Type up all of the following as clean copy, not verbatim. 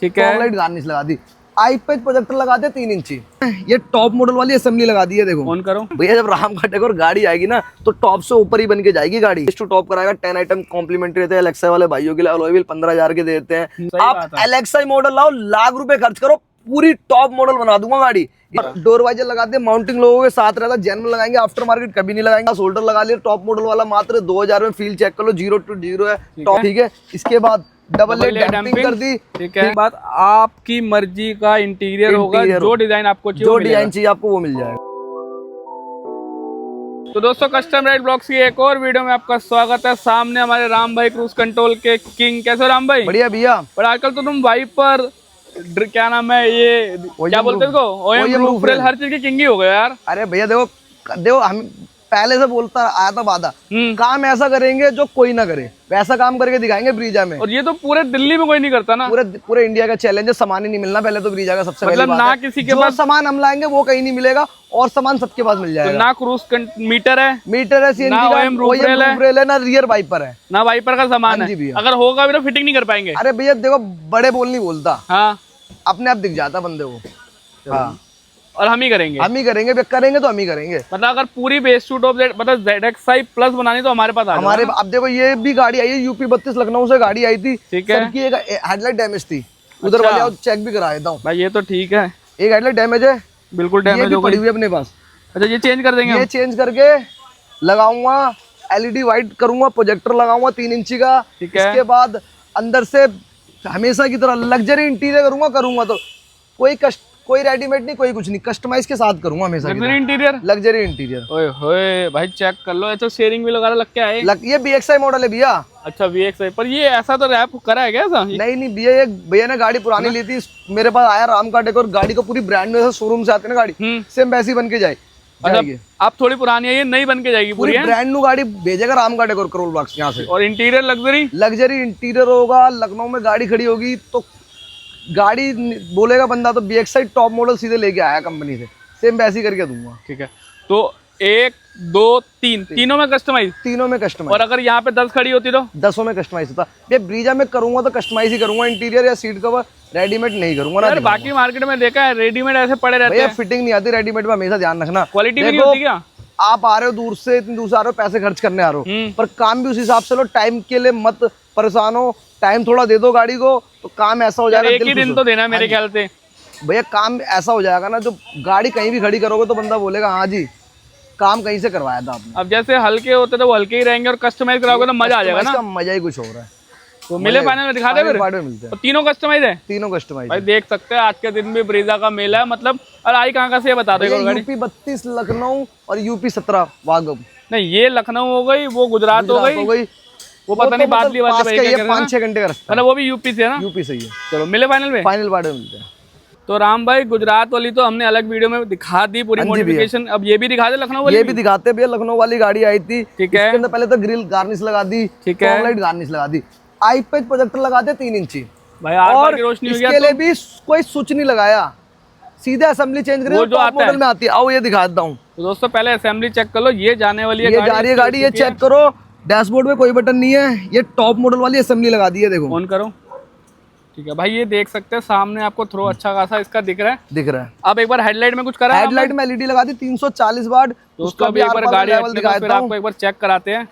ठीक है। Light garnish लगा दी, आई पेज प्रोजेक्टर लगा दिया 3 इंची। ये टॉप मॉडल वाली असेंबली लगा दी है, देखो ऑन करो भैया। जब राम का डेकोर गाड़ी आएगी ना तो टॉप से ऊपर ही बन के जाएगी गाड़ी। टू टॉप कराएगा, 10 आइटम कॉम्प्लीमेंटरी देते हैं। एलेक्सा वाले भाइयों के लिए अलॉय व्हील 15,000 के देते हैं। आप एलेक्सा मॉडल लाओ, लाख रुपए खर्च करो, पूरी टॉप मॉडल बना दूंगा गाड़ी। डोर वाइजर लगा दे, माउंटिंग लोगों के साथ रहता है, जेनरल लगाएंगे, आफ्टर मार्केट कभी नहीं लगाएंगे। शोल्डर लगा लिया टॉप मॉडल वाला, मात्र 2000 में। फील चेक कर लो, 0 to 0 है टॉप, ठीक है। इसके बाद डबल लेयर डैम्पिंग कर दी, ठीक है। बात आपकी मर्जी का इंटीरियर होगा, जो डिजाइन आपको चाहिए, जो डिजाइन चाहिए आपको वो मिल जाएगा। तो दोस्तों, कस्टम राइड ब्लॉग्स की एक और वीडियो में आपका स्वागत है। सामने हमारे राम भाई क्रूज कंट्रोल के किंग। कैसे हो राम भाई? बढ़िया भैया। पर आजकल तो तुम वाइपर, क्या नाम है ये, क्या बोलते हैं इसको, ओएम रूफ रेल, हर चीज के किंग ही हो गए यार। अरे भैया देखो हम पहले से बोलता आया था वादा, काम ऐसा करेंगे जो कोई ना करे, वैसा काम करके दिखाएंगे ब्रीजा में। और ये तो पूरे दिल्ली में कोई नहीं करता ना, पूरे इंडिया का चैलेंज है। सामान ही नहीं मिलना पहले तो ब्रीजा का सबसे मतलब ना किसी के पास सामान हम लाएंगे वो कहीं नहीं मिलेगा, और सामान सबके पास मिल जाएगा। तो ना क्रूज मीटर है, सीएनजी का, रूफ रेल है, ना रियर वाइपर है, ना वाइपर का सामान है। अगर होगा भी तो फिटिंग नहीं कर पाएंगे। अरे भैया देखो, बड़े बोल नहीं बोलता, हाँ अपने आप दिख जाता बंदे को। हाँ, और हम ही करेंगे करेंगे तो हम ही करेंगे। मतलब अगर पूरी बेस टू टॉप मतलब ZXi प्लस बनानी तो हमारे पास हमारे। अब देखो ये भी गाड़ी आई है, यूपी 32 लखनऊ से गाड़ी आई थी, ठीक है। सबकी एक हेडलाइट डैमेज थी, उधर वाले चेक भी करा देता हूँ भाई। ये तो ठीक है, एक हेडलाइट डैमेज है, बिल्कुल डैमेज हो पड़ी हुई है अपने पास। अच्छा, ये चेंज कर देंगे, ये चेंज करके लगाऊंगा, LED वाइट करूंगा, प्रोजेक्टर लगाऊंगा 3 इंची का, ठीक है। इसके बाद अंदर से हमेशा की तरह लग्जरी इंटीरियर करूंगा तो कोई रेडीमेड नहीं, कोई कुछ नहीं, कस्टमाइज के साथ करूंगा हमेशा। Luxury interior. ओए होए भाई, चेक कर लो, ऐसा शेयरिंग व्हील वगैरह लग के आए। ये BXI मॉडल है भैया। अच्छा, VXI पर ये ऐसा तो रैप करा है क्या ऐसा? नहीं भैया, एक भैया ने गाड़ी पुरानी ली थी, मेरे पास आया राम का डेकोर, गाड़ी को पूरी ब्रांड में शोरूम से आते ना गाड़ी, सेम वैसी बन के जाएगी। आप थोड़ी पुरानी है, ये नई बन के जाएगी पूरी ब्रांड न्यू गाड़ी भेजेगा राम का डेकोर करोल बॉक्स यहाँ से। और इंटीरियर लग्जरी इंटीरियर होगा। लखनऊ में गाड़ी खड़ी होगी तो गाड़ी बोलेगा बंदा तो BXI टॉप मॉडल सीधे लेके आया कंपनी से, सेम वैसी करके दूंगा। ठीक है, तो 1 2 3 तीनों में कस्टमाइज। और अगर यहाँ पे 10 खड़ी होती तो 10 में कस्टमाइज होता। ये ब्रीजा में करूंगा तो कस्टमाइज ही करूंगा, इंटीरियर या सीट कवर रेडीमेड नहीं करूंगा ना। बाकी मार्केट में देखा है रेडीमेड ऐसे पड़े रहते हैं, फिटिंग नहीं आती रेडीमेड में, हमेशा ध्यान रखना। क्वालिटी भी नहीं होती क्या? आप आ रहे हो दूर से, इतनी दूर से आ रहे हो, पैसे खर्च करने आ रहे हो, पर काम भी उस हिसाब से लो। टाइम के लिए मत परेशान हो, टाइम थोड़ा दे दो गाड़ी को तो काम ऐसा हो जाएगा। एक ही दिन तो देना है मेरे ख्याल से भैया, काम ऐसा हो जाएगा ना, जो गाड़ी कहीं भी खड़ी करोगे तो बंदा बोलेगा हाँ जी काम कहीं से करवाया था आपने। अब जैसे हल्के होते तो वो हल्के ही रहेंगे, और कस्टमाइज कराओगे तो मजा आ जाएगा ना। मजा ही कुछ हो रहा है। तो मिले फाइनल में दिखा दे फिर। तीनों कस्टमाइज है, तीनों कस्टमाइज भाई। देख सकते हैं आज के दिन भी ब्रीजा का मेला है, मतलब। और आई कहाँ से बता दो? यूपी 32 लखनऊ और यूपी 17 वागम। नहीं, ये लखनऊ हो गई, वो गुजरात हो गई, वो पता नहीं बादली वाले 5-6 घंटे का रास्ता, मतलब वो भी यूपी से है ना? यूपी से ही है। चलो मिले फाइनल में, बाड़े मिलते हैं। तो राम भाई, गुजरात वाली तो हमने अलग वीडियो में दिखा दी पूरी मॉडिफिकेशन, अब ये भी दिखा दे लखनऊ वाली। ये भी दिखाते भैया, लखनऊ वाली गाड़ी आई थी, ठीक है। इसके अंदर पहले तो ग्रिल गार्निश लगा दी, ठीक है, लाइट गार्निश लगा दी, आई पेज प्रोजेक्टर लगा दिया 3 इंची भाई। और रोशनी इसके लिए भी कोई स्विच नहीं लगाया, सीधे असेंबली चेंज करी, जो मॉडल में आती है। आओ ये दिखा देता हूँ। तो दोस्तों पहले असेंबली चेक कर लो, ये जाने वाली है, ये जा रही है गाड़ी, ये चेक करो। डैशबोर्ड में कोई बटन नहीं है, ये टॉप मॉडल वाली असेंबली लगा दी है, देखो। ऑन करो, ठीक है भाई। ये देख सकते हैं सामने आपको थ्रो अच्छा खासा इसका दिख रहा है। अब एक बार हेडलाइट में कुछ करा है? हेडलाइट में LED लगा दी 340 वाट। उसका भी एक बार गाड़ी फिर आपको एक बार चेक कराते हैं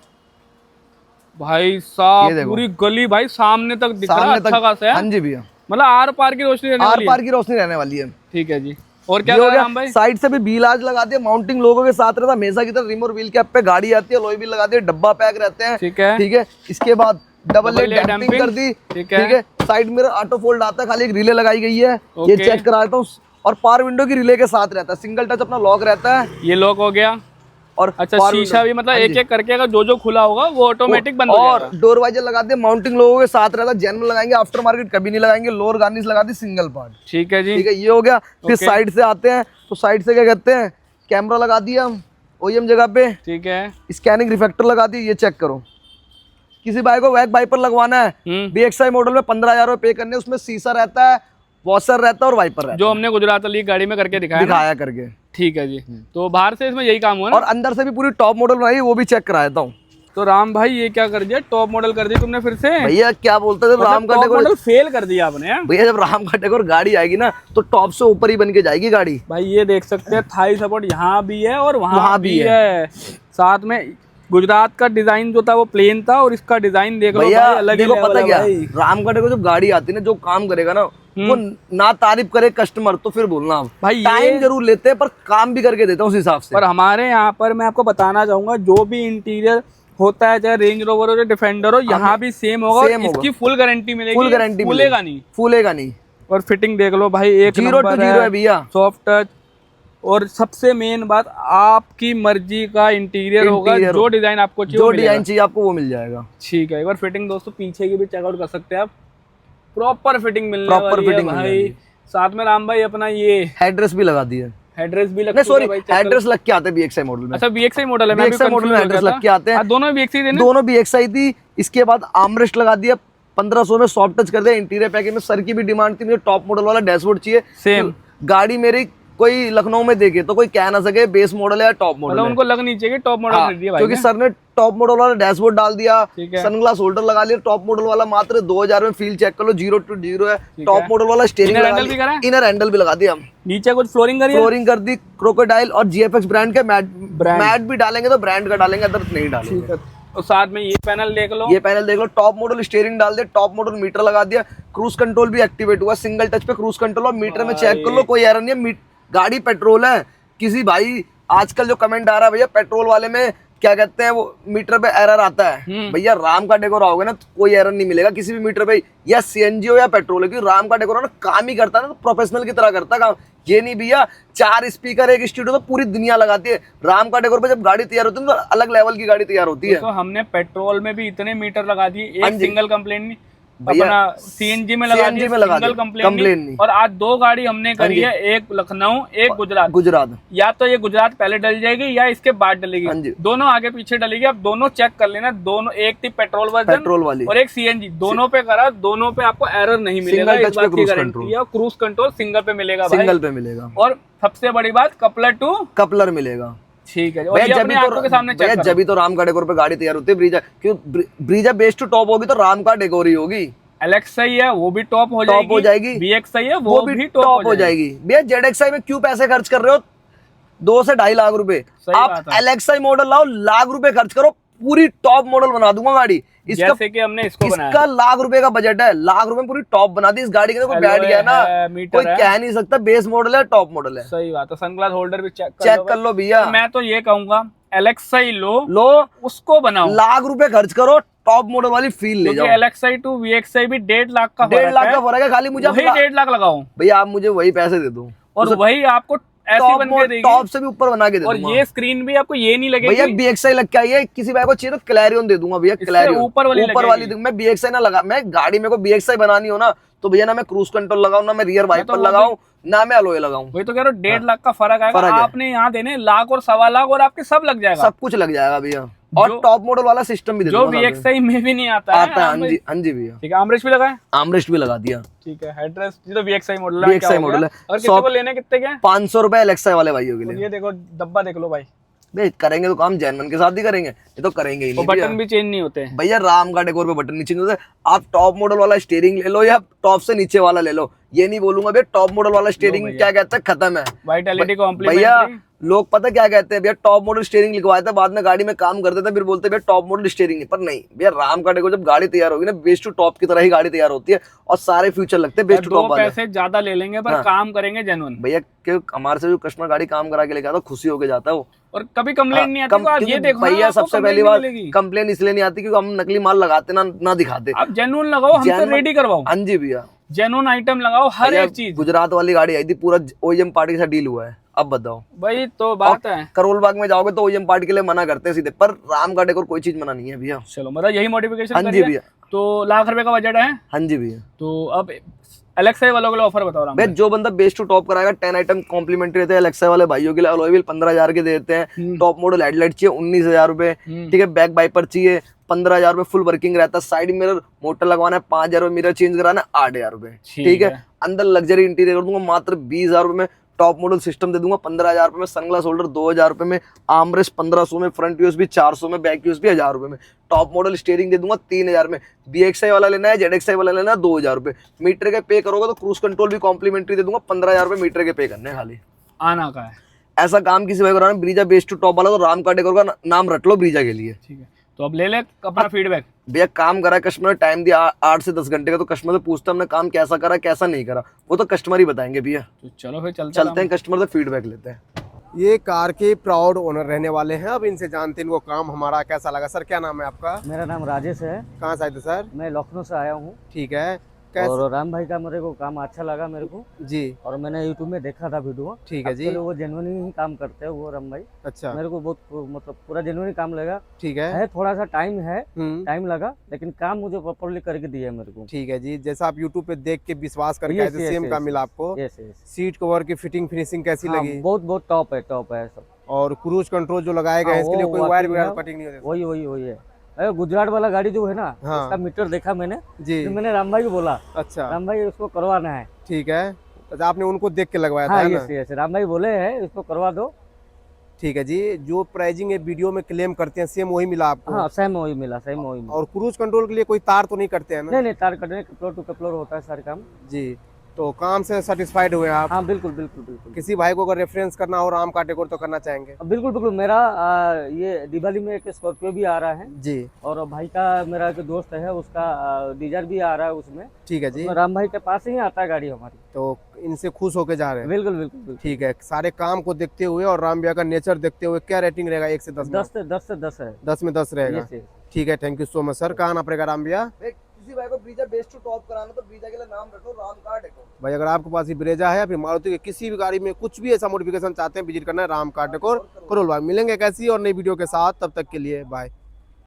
भाई साहब। पूरी गली भाई सामने तक दिख रहा है, अच्छा खासा है। हाँ जी भैया, मतलब आर पार की रोशनी रहने वाली है। ठीक है जी। और क्या हो गया भाई? साइड से भी व्हील आज लगा दिए, माउंटिंग लोगों के साथ रहता, हमेशा की तरह रिम और व्हील कैप पे गाड़ी आती है, लोई भी लगा दिए, डब्बा पैक रहते हैं, ठीक है। इसके बाद डबल लेयर डैम्पिंग कर दी, ठीक है। साइड मिरर ऑटो फोल्ड आता है, खाली एक रिले लगाई गई है, ये चेक करा देता हूँ। और पावर विंडो की रिले के साथ रहता है, सिंगल टच अपना लॉक रहता है, ये लॉक हो गया। और अच्छा, शीशा भी मतलब एक एक करके अगर जो खुला होगा वो ऑटोमेटिक बंद हो जाएगा। और डोर वाइजर लगा दे, माउंटिंग लोगों के साथ रहता है, जेनरल लगाएंगे, आफ्टर मार्केट कभी नहीं लगाएंगे। लोअर गार्निश लगा दी, सिंगल पार्ट, ठीक है जी, ठीक है। ये हो गया। फिर साइड से आते हैं तो साइड से क्या कहते हैं, कैमरा लगा दिया OEM जगह पे, ठीक है। स्कैनिंग रिफ्लेक्टर लगा दी, ये चेक करो। किसी बाइक को वैक वाइपर लगवाना है, BXI मॉडल में 15,000 रुपए पे करने, उसमें शीशा रहता है, वॉशर रहता है और वाइपर रहता है, जो हमने गुजरात वाली गाड़ी में करके दिखाया करके। ठीक है जी। तो बाहर से इसमें यही काम हुआ ना? और अंदर से भी पूरी टॉप मॉडल बनाई, वो भी चेक कराया था। तो राम भाई ये क्या कर दिया, टॉप मॉडल कर दिया तुमने फिर से। भैया क्या बोलते थे, राम का टॉप डेकोर मॉडल फेल कर दिया आपने। भैया जब राम का डेकोर गाड़ी आएगी ना तो टॉप से ऊपर ही बन के जाएगी गाड़ी। भाई ये देख सकते हैं थाई सपोर्ट यहाँ भी है और वहाँ भी है। साथ में गुजरात का डिजाइन जो था वो प्लेन था और इसका डिजाइन देख लो भैया अलग देखो पता क्या, राम का डेकोर जब गाड़ी आती है ना, जो काम करेगा ना वो ना तारीफ करे कस्टमर तो फिर बोलना आप। भाई टाइम जरूर लेते हैं पर काम भी करके देते हैं उस हिसाब से। पर हमारे यहाँ पर मैं आपको बताना चाहूंगा, जो भी इंटीरियर होता है चाहे रेंज रोवर हो या डिफेंडर हो, यहाँ भी सेम होगा। इसकी फुल गारंटी मिलेगी, फुल गारंटी फूलेगा नहीं। और फिटिंग देख लो भाई, एक 0 to 0 है भैया, सॉफ्ट टच। और सबसे मेन बात, आपकी मर्जी का इंटीरियर होगा, जो डिजाइन आपको चाहिए, जो डिजाइन चाहिए आपको वो मिल जाएगा। ठीक है, एक बार फिटिंग दोस्तों पीछे की भी चेकआउट कर सकते हैं आप, प्रॉपर फिटिंग मिलने वाली है भाई। साथ में राम भाई अपना ये हेडरेस भी लगा दिया, हेडरेस भी लगता है। सॉरी हेडरेस लग के आते हैं BXI मॉडल में। अच्छा BXI मॉडल है, BXI मॉडल में हेडरेस लग के आते हैं। दोनों BXI देने, दोनों BXI थी। इसके बाद आर्मरेस्ट लगा दिया 1500 में, सॉफ्ट टच कर दिया। इंटीरियर पैकेज में सर की भी डिमांड थी, मुझे टॉप मॉडल वाला डैशबोर्ड चाहिए। सेम गाड़ी मेरी कोई लखनऊ में देखे तो कोई कह ना सके बेस मॉडल है या टॉप मॉडल, उनको लग नहीं चाहिए टॉप मॉडल कर दिया भाई, क्योंकि सर ने टॉप मॉडल वाला डैशबोर्ड डाल दिया, सनग्लास होल्डर लगा लिया। टॉप मॉडल वाला मात्र 2000 में, फील चेक कर लो 0 to 0 है। टॉप मॉडल वाला स्टीयरिंग इनर हैंडल भी लगा दिया, नीचे कुछ फ्लोरिंग कर दी क्रोकोडाइल और GFX ब्रांड के मैट भी डालेंगे तो ब्रांड का डालेंगे, अदर नहीं डालेंगे। और साथ में ये पैनल देख लो, ये पैनल देख लो, टॉप मॉडल स्टीयरिंग डाल दिया, टॉप मॉडल मीटर लगा दिया, क्रूज कंट्रोल भी एक्टिवेट हुआ, सिंगल टच पे क्रूज कंट्रोल। और मीटर में चेक कर लो, कोई एरर नहीं है, गाड़ी पेट्रोल है। किसी भाई आजकल जो कमेंट आ रहा है भैया पेट्रोल वाले में क्या कहते हैं वो मीटर पे एरर आता है, भैया राम का डेकोर आओगे ना तो कोई एरर नहीं मिलेगा किसी भी मीटर पे, या CNG हो या पेट्रोल है, क्योंकि राम का डेकोर ना काम ही करता है ना, तो प्रोफेशनल की तरह करता है काम। ये नहीं भैया 4 स्पीकर एक स्टूडियो तो पूरी दुनिया लगाती है, राम का डेकोर पे जब गाड़ी तैयार होती है तो अलग लेवल की गाड़ी तैयार होती है। तो हमने पेट्रोल में भी इतने मीटर लगा दिए, एक सिंगल कंप्लेंट नहीं, अपना CNG में लगा दिया, सिंगल कंप्लेंट नहीं। और आज 2 गाड़ी हमने करी है, एक लखनऊ एक गुजरात। या तो ये गुजरात पहले डल जाएगी या इसके बाद डलेगी, दोनों आगे पीछे डलेगी। आप दोनों चेक कर लेना, दोनों एक थी पेट्रोल वाली और एक CNG, दोनों पे करा, दोनों पे आपको एरर नहीं मिलेगा, इस बात की गारंटी है। क्रूज कंट्रोल सिंगल पे मिलेगा, सिंगल पे मिलेगा। और सबसे बड़ी बात कपलर मिलेगा। ठीक है, जब तो राम का डेकोर पे गाड़ी तैयार होती है ब्रीजा, क्यों ब्रीजा बेस टू टॉप होगी तो राम का डेकोर ही होगी। LXI है वो भी टॉप हो जाएगी, BXI है वो भी टॉप हो जाएगी। भैया ZXI में क्यों पैसे खर्च कर रहे हो 2 से 2.5 लाख रुपए, आप LXI मॉडल लाओ, लाख रुपए खर्च करो, पूरी टॉप मॉडल बना दूंगा गाड़ी। जैसे कि हमने इसको बनाया, इसका लाख रुपए का बजट है, लाख रुपए में पूरी टॉप बना दी इस गाड़ी के। कोई बैठ गया ना कोई कह नहीं सकता बेस मॉडल है टॉप मॉडल है। सही बात है, सनग्लास होल्डर भी चेक कर लो भैया। मैं तो ये कहूंगा LXI लो उसको बनाओ, लाख रुपए खर्च करो, टॉप मॉडल वाली फील ले जाओ। LXI to VXI भी 1.5 लाख का फर्क है, खाली मुझे 1.5 लाख लगाओ भैया, आप मुझे वही पैसे दे दो और वही आपको ऐसी बन के देगी, टॉप से भी ऊपर बना के दे और ये स्क्रीन भी आपको ये नहीं लगेगी भैया BXI लग के आई है। किसी भाई को चाहिए तो क्लैरियन दे दूंगा भैया, क्लैरियन ऊपर वाली मैं BXI ना लगा, मैं गाड़ी मेरे को BXI बनानी हो ना तो भैया ना मैं क्रूज कंट्रोल लगाऊं, ना मैं रियर वाइपर लगाऊं, ना मैं अलॉय लगाऊं। वही तो कह रहा हूं, 1.5 लाख का फर्क आएगा। आपने यहाँ देने लाख और 1.25 लाख और आपके सब लग जाएगा, सब कुछ लग जाएगा भैया। और टॉप मॉडल वाला सिस्टम भी दे जो BXI में भी नहीं आता है। हाँ जी भैया। ठीक है, आर्मरेस्ट भी लगाए, आर्मरेस्ट भी लगा दिया। ठीक है, हेडरेस्ट तो BXI मॉडल है, BXI मॉडल है। और कितने को लेने कितने के? 500 रुपए LXI वाले भाइयों के लिए। ये देखो डब्बा देख लो भाई, करेंगे तो काम जैनमन के साथ ही करेंगे, ये तो करेंगे ही नहीं। बटन भी चेंज नहीं होते भैया, राम का डेकोर पे बटन नहीं चेंज होते। आप टॉप मॉडल वाला स्टीयरिंग ले लो या टॉप से नीचे वाला ले लो, ये नहीं बोलूंगा भैया टॉप मॉडल वाला स्टीयरिंग क्या कहता है खत्म है, व्हाइट LED कॉम्प्लीमेंट्री। भैया लोग पता क्या कहते हैं, भैया टॉप मॉडल स्टीयरिंग लिखवाए थे, बाद में गाड़ी में काम करते थे, फिर बोलते भैया टॉप मॉडल स्टीयरिंग नहीं। पर नहीं भैया, राम का डेकोर जब गाड़ी तैयार होगी ना बेस टू टॉप की तरह ही गाड़ी तैयार होती है और सारे फ्यूचर लगते हैं बेस टू टॉप वाले। पैसे ज्यादा ले लेंगे पर काम करेंगे जेन्युइन भैया, क्योंकि हमारे से जो कस्टमर गाड़ी काम करा के लेके आता है खुशी होके जाता है वो, और कभी कंप्लेन नहीं आती। ये देखो भैया, सबसे पहली बात कंप्लेन इसलिए नहीं आती क्योंकि हम नकली माल लगाते ना दिखाते। आप जेन्युइन लगाओ, हमसे रेडी करवाओ। हाँ जी भैया, जेन्युइन आइटम लगाओ, हर एक चीज। गुजरात वाली गाड़ी आई थी, पूरा OEM पार्टी के साथ डील हुआ है। अब बताओ भाई, तो बात है करोल बाग में जाओगे तो OEM पार्टी के लिए मना करते हैं सीधे, पर राम का डेकोर कोई चीज मना नहीं है भैया। चलो, मतलब यही मॉडिफिकेशन। हाँ जी भैया, तो लाख रुपए का बजट है। हाँ जी भैया। तो अब LXI वालों के लिए ऑफर बताओ राम भाई। जो बंदा बेस टू टॉप कराएगा 10 आइटम कॉम्प्लीमेंट्री रहते हैं। LXI वाले भाइयों के लिए अलॉय व्हील 15,000 के देते हैं। टॉप मॉडल हेडलाइट चाहिए 19,000 रुपए, ठीक है। बैक वाइपर चाहिए 15,000 रुपए, फुल वर्किंग रहता है। साइड मिरर मोटर लगवाना है 5,000 रुपए, मिरर चेंज कराना है 8,000 रुपए, ठीक है। अंदर लग्जरी इंटीरियर कर दूंगा मात्र 20,000 रुपए में। टॉप मॉडल सिस्टम दे दूंगा 15,000 रुपए में, सनग्लास होल्डर 2,000 रुपए में, आर्मरेस्ट 1500 में, फ्रंट यूएसबी 400 में, बैक यूएसबी 1000 रुपए में, टॉप मॉडल स्टीयरिंग दे दूंगा 3000 में। BXI वाला लेना है, ZXI वाला लेना है 2000 रुपए। मीटर के पे करोगे तो क्रूज कंट्रोल भी कॉम्प्लीमेंट्री दे दूंगा, 15,000 रुपए मीटर के पे करने हैं खाली। आना का है ऐसा काम किसी भाई को कराना, ब्रीजा बेस्ट टू टॉप वाला तो राम का डेकोर का नाम रट लो ब्रीजा के लिए। ठीक है, तो अब ले ले अपना फीडबैक। भैया काम करा कस्टमर ने, टाइम दिया 8 से 10 घंटे का, तो कस्टमर से पूछता हमने काम कैसा करा कैसा नहीं करा, वो तो कस्टमर ही बताएंगे भैया। तो चलो फिर चलते हैं कस्टमर से फीडबैक लेते हैं। ये कार के प्राउड ओनर रहने वाले हैं, अब इनसे जानते हैं इनको काम हमारा कैसा लगा। सर क्या नाम है आपका? मेरा नाम राजेश है। कहाँ से आए थे सर? मैं लखनऊ से आया हूँ। ठीक है, और राम भाई का मेरे को काम अच्छा लगा मेरे को जी, और मैंने यूट्यूब में देखा था वीडियो। ठीक है जी। वो जेन्युइन ही काम करते हैं वो राम भाई। अच्छा, मेरे को बहुत मतलब पूरा जेन्युइन काम लगा। ठीक है, थोड़ा सा टाइम टाइम लगा, लेकिन काम मुझे प्रॉपर्ली करके दिया मेरे को। ठीक है जी। जैसा आप यूट्यूब पे देख के विश्वास करके आए थे, सेम काम मिला आपको? यस। सीट कवर की फिटिंग फिनिशिंग कैसी लगी? बहुत टॉप है सब। और क्रूज कंट्रोल जो लगाए गए इसके लिए कोई वायर वगैरह कटिंग नहीं होती? वही है। अरे गुजरात वाला गाड़ी जो है ना, हाँ। उसका मीटर देखा मैंने जी, फिर मैंने राम भाई को बोला, अच्छा राम भाई उसको करवाना है। ठीक है, तो आपने उनको देख के लगवाया था, हाँ, है ना? यस राम भाई बोले हैं इसको करवा दो। ठीक है जी। जो प्राइजिंग ये वीडियो में क्लेम करते हैं सेम वही मिला आपको? हाँ, सेम वही मिला। और क्रूज कंट्रोल के लिए कोई तार तो नहीं करते हैं ना? नहीं, तार कटने कपलोर टू कपलोर होता है सारे काम जी। तो काम से सेटिस्फाइड हुए आप? हाँ, बिल्कुल। किसी भाई को अगर रेफरेंस करना हो राम का डेकोर तो करना चाहेंगे? बिल्कुल। मेरा ये दिवाली में एक स्कॉर्पियो भी आ रहा है जी, और भाई का मेरा एक दोस्त है उसका डीजर भी आ रहा है उसमें। ठीक है जी। राम भाई के पास ही आता है गाड़ी हमारी, तो इनसे खुश होके जा रहे हैं? बिल्कुल। ठीक है, सारे काम को देखते हुए और राम भैया का नेचर देखते हुए क्या रेटिंग रहेगा 1 से 10 में? 10 से 10 है। 10 में 10 रहेगा। Yes. ठीक है, thank you so much sir. कहाँ आना पड़ेगा राम भैया? किसी भाई को ब्रीजा बेस्ट टू टॉप कराना तो ब्रीजा के लिए नाम रखो राम कार डेकोर। भाई अगर आपके पास ये ब्रेजा है या फिर मारुति की किसी भी गाड़ी में कुछ भी ऐसा मॉडिफिकेशन चाहते हैं, विजिट करना है राम कार डेकोर करोल भाई। मिलेंगे कैसी और नई वीडियो के साथ, तब तक के लिए बाय।